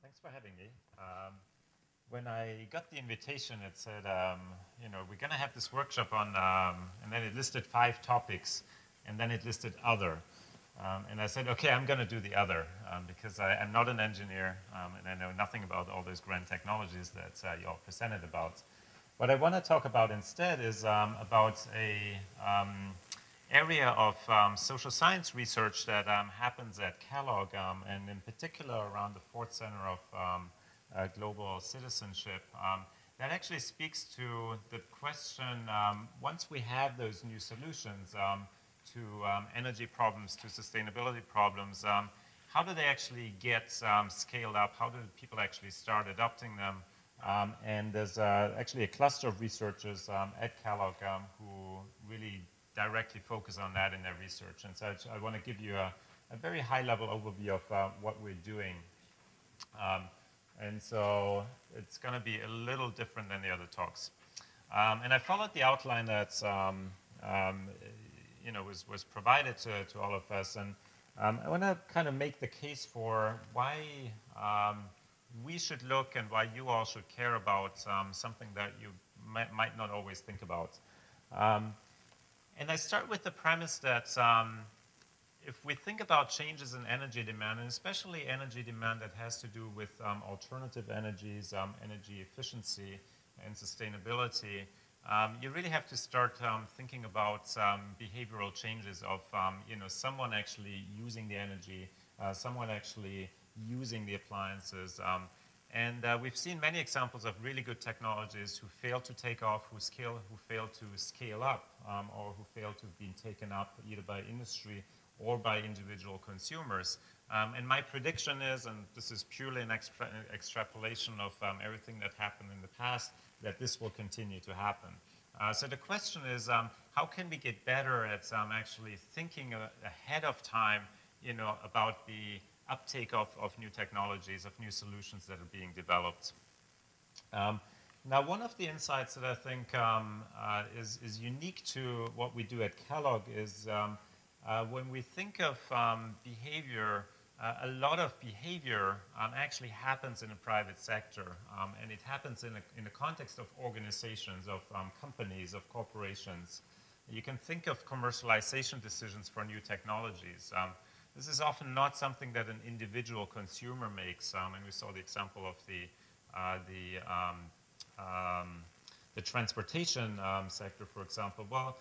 Thanks for having me. When I got the invitation, it said, we're going to have this workshop on, and then it listed 5 topics, and then it listed other. And I said, okay, I'm going to do the other, because I'm not an engineer, and I know nothing about all those grand technologies that you all presented about. What I want to talk about instead is about a area of social science research that happens at Kellogg, and in particular around the Ford Center of Global Citizenship. That actually speaks to the question, once we have those new solutions to energy problems, to sustainability problems, how do they actually get scaled up? How do people actually start adopting them? And there's actually a cluster of researchers at Kellogg who really directly focus on that in their research. And so I want to give you a very high-level overview of what we're doing. And so it's going to be a little different than the other talks. And I followed the outline that was provided to all of us. And I want to kind of make the case for why we should look and why you all should care about something that you might not always think about. And I start with the premise that if we think about changes in energy demand, and especially energy demand that has to do with alternative energies, energy efficiency, and sustainability, you really have to start thinking about behavioral changes of someone actually using the energy, someone actually using the appliances. And we've seen many examples of really good technologies who fail to take off, who fail to scale up, or who fail to have been taken up either by industry or by individual consumers. And my prediction is, and this is purely an extrapolation of everything that happened in the past, that this will continue to happen. So the question is, how can we get better at actually thinking ahead of time, about the uptake of new technologies, of new solutions that are being developed. Now, one of the insights that I think is unique to what we do at Kellogg is when we think of behavior, a lot of behavior actually happens in the private sector, and it happens in the context of organizations, of companies, of corporations. You can think of commercialization decisions for new technologies. This is often not something that an individual consumer makes, and we saw the example of the transportation sector, for example. Well,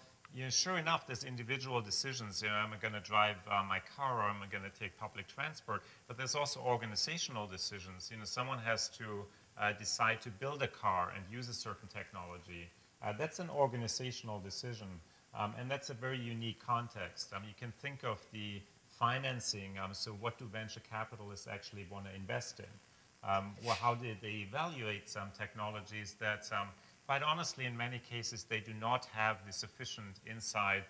sure enough, there's individual decisions. Am I going to drive my car, or am I going to take public transport? But there's also organizational decisions. Someone has to decide to build a car and use a certain technology. That's an organizational decision, and that's a very unique context. You can think of the financing, so what do venture capitalists actually want to invest in? Well, how did they evaluate some technologies that, quite honestly, in many cases, they do not have the sufficient inside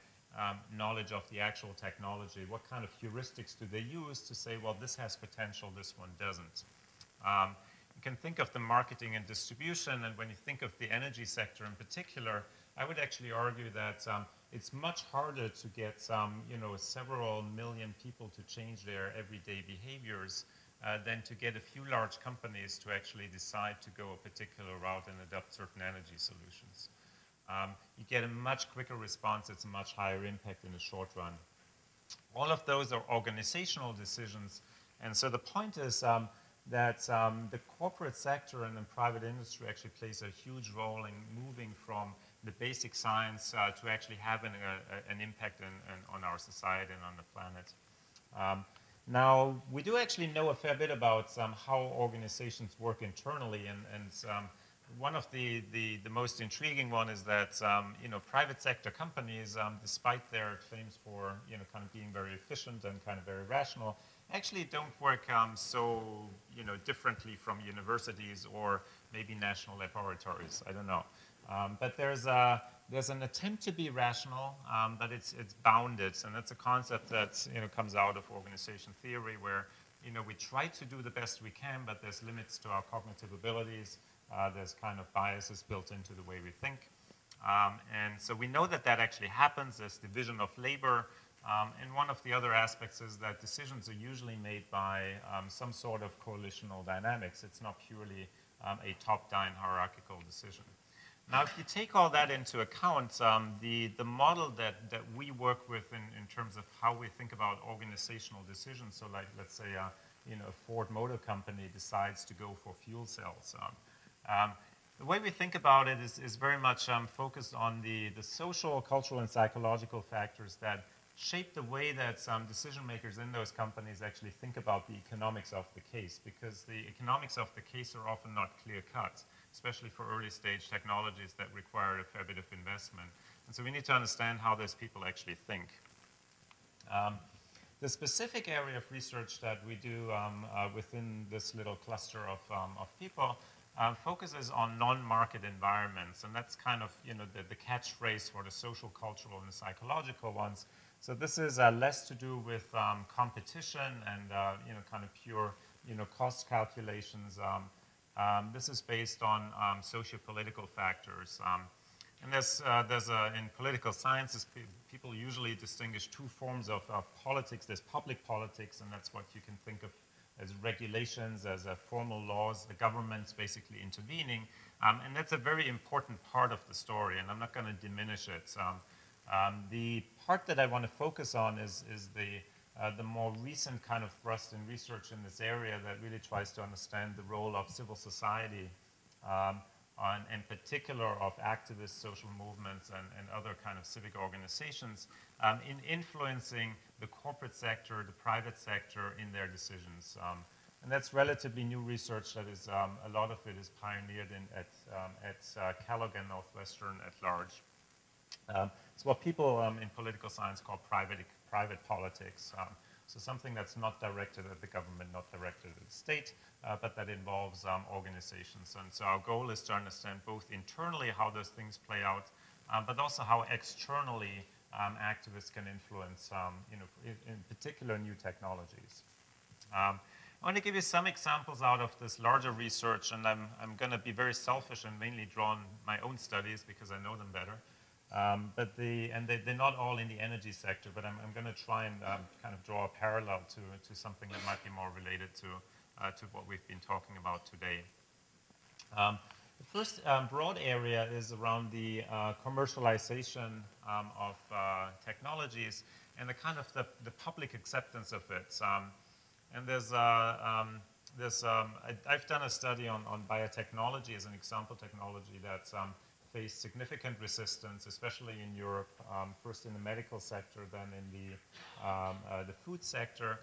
knowledge of the actual technology? What kind of heuristics do they use to say, well, this has potential, this one doesn't? You can think of the marketing and distribution, and when you think of the energy sector in particular, I would actually argue that it's much harder to get several million people to change their everyday behaviors than to get a few large companies to actually decide to go a particular route and adopt certain energy solutions. You get a much quicker response, it's a much higher impact in the short run. All of those are organizational decisions, and so the point is that the corporate sector and the private industry actually plays a huge role in moving from the basic science to actually having an impact on our society and on the planet. Now, we do actually know a fair bit about how organizations work internally, and one of the most intriguing one is that private sector companies, despite their claims for kind of being very efficient and kind of very rational, actually don't work so differently from universities or maybe national laboratories. I don't know. But there's an attempt to be rational, but it's bounded, and that's a concept that comes out of organization theory, where we try to do the best we can, but there's limits to our cognitive abilities. There's kind of biases built into the way we think, and so we know that actually happens. There's division of labor. And one of the other aspects is that decisions are usually made by some sort of coalitional dynamics. It's not purely a top-down hierarchical decision. Now, if you take all that into account, the model that we work with in terms of how we think about organizational decisions, so like, let's say, a Ford Motor Company decides to go for fuel cells. The way we think about it is very much focused on the social, cultural, and psychological factors that shape the way that some decision makers in those companies actually think about the economics of the case, because the economics of the case are often not clear cut, especially for early stage technologies that require a fair bit of investment. And so we need to understand how those people actually think. The specific area of research that we do within this little cluster of people focuses on non-market environments, and that's kind of the catchphrase for the social, cultural, and the psychological ones. So this is less to do with competition and kind of pure cost calculations. This is based on socio-political factors. And in political sciences, people usually distinguish two forms of politics. There's public politics, and that's what you can think of as regulations, as formal laws, the government's basically intervening. And that's a very important part of the story, and I'm not going to diminish it. The part that I want to focus on is the more recent kind of thrust in research in this area that really tries to understand the role of civil society, in particular of activist social movements and other kind of civic organizations in influencing the corporate sector, the private sector in their decisions. And that's relatively new research that is, a lot of it is pioneered at Kellogg and Northwestern at large. It's what people in political science call private politics. So something that's not directed at the government, not directed at the state, but that involves organizations. And so our goal is to understand both internally how those things play out, but also how externally activists can influence, in particular, new technologies. I want to give you some examples out of this larger research, and I'm going to be very selfish and mainly draw on my own studies because I know them better. They're not all in the energy sector, but I'm going to try and kind of draw a parallel to something that might be more related to what we've been talking about today. The first broad area is around the commercialization of technologies and the kind of the public acceptance of it. And I've done a study on biotechnology as an example technology that's faced significant resistance, especially in Europe, first in the medical sector, then in the food sector.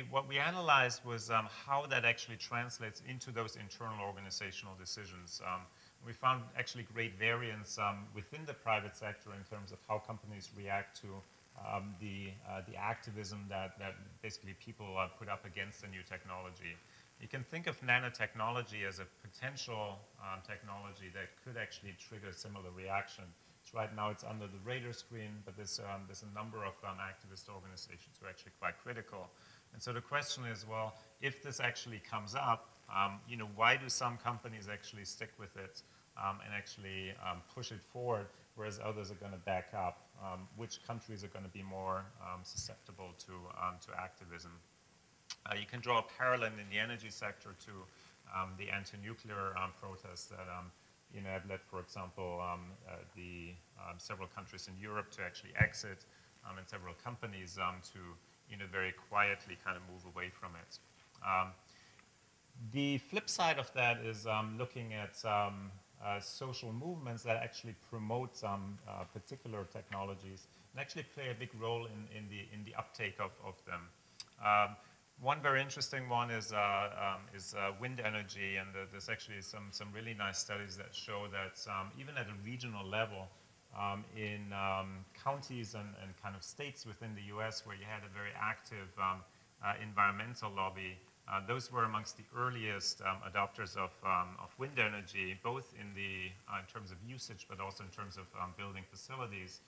What we analyzed was how that actually translates into those internal organizational decisions. We found actually great variance within the private sector in terms of how companies react to the activism that basically people put up against a new technology. You can think of nanotechnology as a potential technology that could actually trigger a similar reaction. So right now it's under the radar screen, but there's a number of activist organizations who are actually quite critical. And so the question is, well, if this actually comes up, why do some companies actually stick with it and actually push it forward, whereas others are going to back up? Which countries are going to be more susceptible to activism? You can draw a parallel in the energy sector to the anti-nuclear protests that have led, for example, several countries in Europe to actually exit, and several companies to very quietly kind of move away from it. The flip side of that is looking at social movements that actually promote some particular technologies and actually play a big role in the uptake of them. One very interesting one is wind energy, and there's actually some really nice studies that show that even at a regional level, in counties and kind of states within the US where you had a very active environmental lobby, those were amongst the earliest adopters of wind energy, both in terms of usage, but also in terms of building facilities.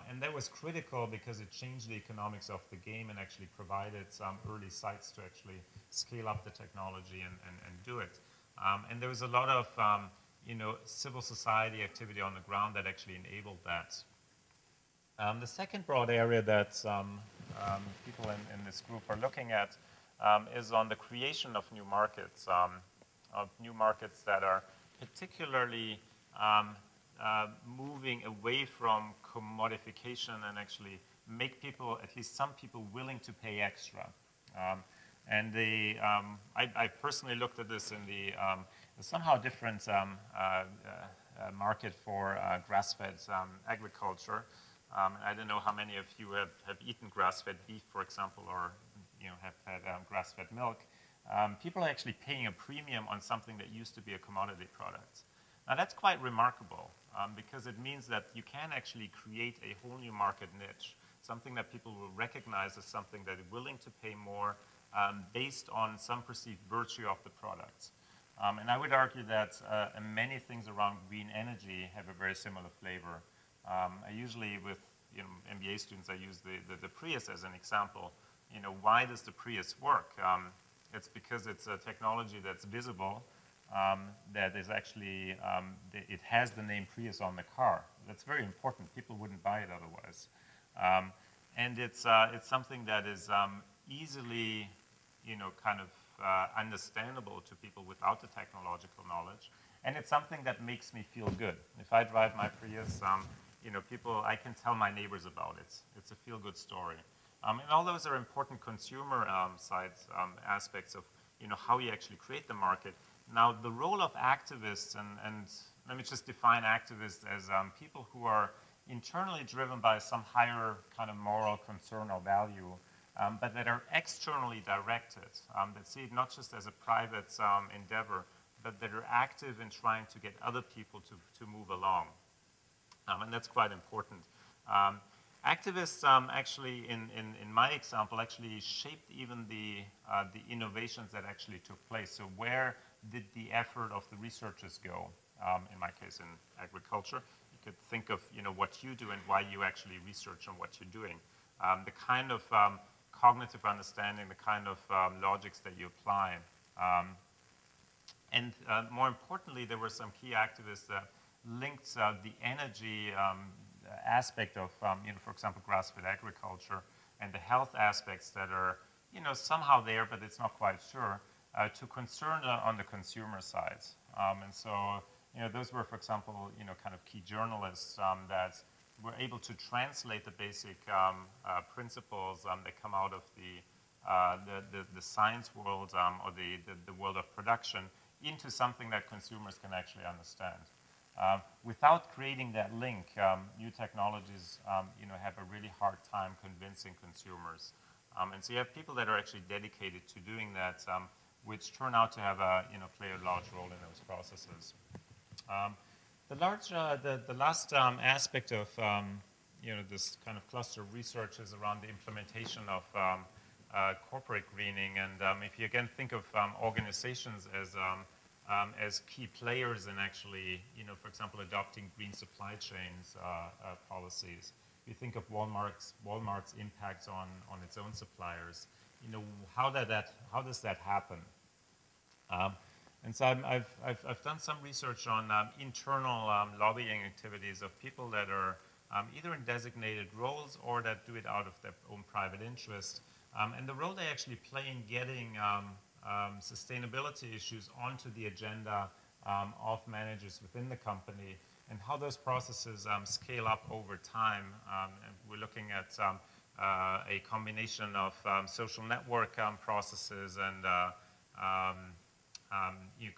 And that was critical because it changed the economics of the game and actually provided some early sites to actually scale up the technology and do it. And there was a lot of civil society activity on the ground that actually enabled that. The second broad area that people in this group are looking at is on the creation of new markets that are particularly moving away from commodification and actually make people, at least some people, willing to pay extra. I personally looked at this in the somehow different market for grass-fed agriculture. I don't know how many of you have eaten grass-fed beef, for example, or have had grass-fed milk. People are actually paying a premium on something that used to be a commodity product. Now that's quite remarkable because it means that you can actually create a whole new market niche, something that people will recognize as something that is willing to pay more based on some perceived virtue of the products. And I would argue that many things around green energy have a very similar flavor. I usually, with MBA students, I use the Prius as an example. Why does the Prius work? It's because it's a technology that's visible, that is actually, it has the name Prius on the car. That's very important. People wouldn't buy it otherwise. And it's something that is easily, kind of understandable to people without the technological knowledge. And it's something that makes me feel good. If I drive my Prius, I can tell my neighbors about it. It's a feel-good story. And all those are important consumer side aspects of how you actually create the market. Now, the role of activists, and let me just define activists as people who are internally driven by some higher kind of moral concern or value, but that are externally directed, that see it not just as a private endeavor, but that are active in trying to get other people to move along. And that's quite important. Activists actually, in my example, actually shaped even the innovations that actually took place. So where did the effort of the researchers go? In my case, in agriculture, you could think of what you do and why you actually research on what you're doing. The kind of cognitive understanding, the kind of logics that you apply. And more importantly, there were some key activists that linked the energy aspect of, for example, grass-fed agriculture and the health aspects that are, somehow there, but it's not quite sure, to concern on the consumer side. And so, those were, for example, kind of key journalists that were able to translate the basic principles that come out of the science world or the world of production into something that consumers can actually understand. Without creating that link, new technologies, have a really hard time convincing consumers. And so you have people that are actually dedicated to doing that, which turn out to have play a large role in those processes. The last aspect of this kind of cluster of research is around the implementation of corporate greening. And if you again think of organizations as key players in actually, for example, adopting green supply chains policies. You think of Walmart's impact on its own suppliers. How does that happen? And so I've done some research on internal lobbying activities of people that are either in designated roles or that do it out of their own private interest, and the role they actually play in getting sustainability issues onto the agenda of managers within the company, and how those processes scale up over time. And we're looking at a combination of social network processes and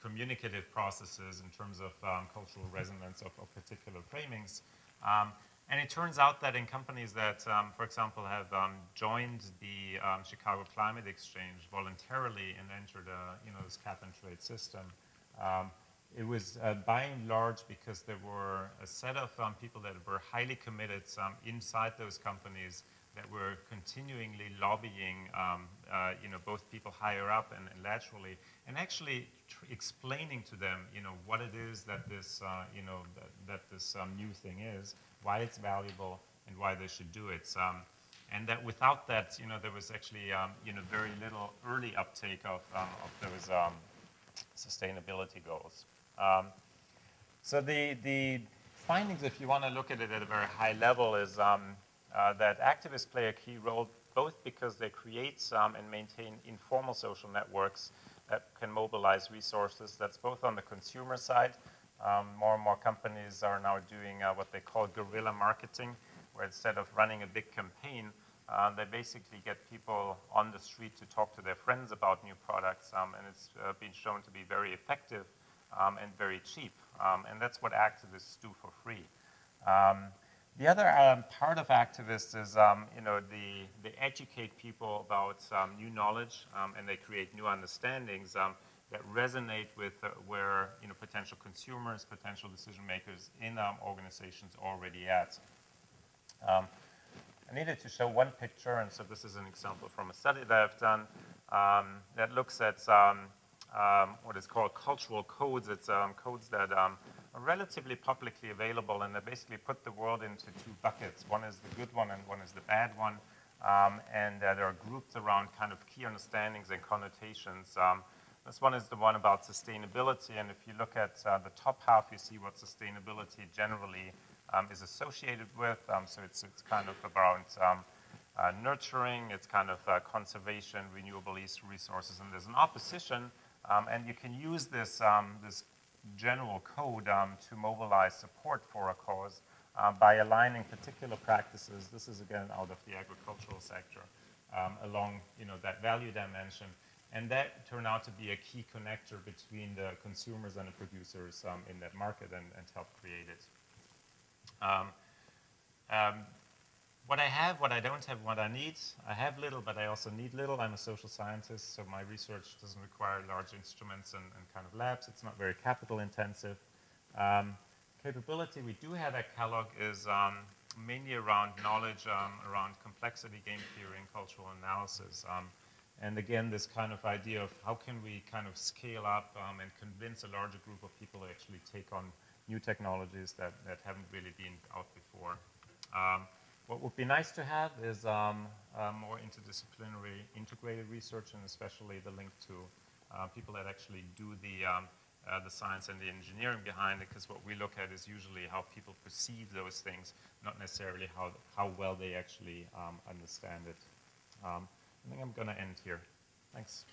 communicative processes in terms of cultural resonance of particular framings. And it turns out that in companies that, for example, have joined the Chicago Climate Exchange voluntarily and entered this cap-and-trade system, it was by and large because there were a set of people that were highly committed inside those companies that were continually lobbying, both people higher up and laterally, and actually explaining to them, what it is that this, that this new thing is, why it's valuable, and why they should do it. And that without that, there was actually, very little early uptake of those sustainability goals. So the findings, if you want to look at it at a very high level, is that activists play a key role, both because they create and maintain informal social networks that can mobilize resources. That's both on the consumer side. More and more companies are now doing what they call guerrilla marketing, where instead of running a big campaign, they basically get people on the street to talk to their friends about new products, and it's been shown to be very effective and very cheap. And that's what activists do for free. The other part of activists is, they educate people about new knowledge, and they create new understandings that resonate with where potential consumers, potential decision makers in organizations already at. I needed to show one picture, and so this is an example from a study that I've done that looks at what is called cultural codes. It's codes that are relatively publicly available, and they basically put the world into two buckets. One is the good one and one is the bad one. And there are groups around kind of key understandings and connotations. This one is the one about sustainability, and if you look at the top half, you see what sustainability generally is associated with. So it's kind of about nurturing, it's kind of conservation, renewable resources, and there's an opposition, and you can use this, this general code to mobilize support for a cause by aligning particular practices. This is again out of the agricultural sector along that value dimension, and that turned out to be a key connector between the consumers and the producers in that market and help create it. What I have, what I don't have, what I need. I have little, but I also need little. I'm a social scientist, so my research doesn't require large instruments and kind of labs. It's not very capital intensive. Capability we do have at Kellogg is mainly around knowledge, around complexity, game theory, and cultural analysis. And again, this kind of idea of how can we kind of scale up and convince a larger group of people to actually take on new technologies that haven't really been out before. What would be nice to have is more interdisciplinary integrated research, and especially the link to people that actually do the science and the engineering behind it, because what we look at is usually how people perceive those things, not necessarily how well they actually understand it. I think I'm going to end here. Thanks.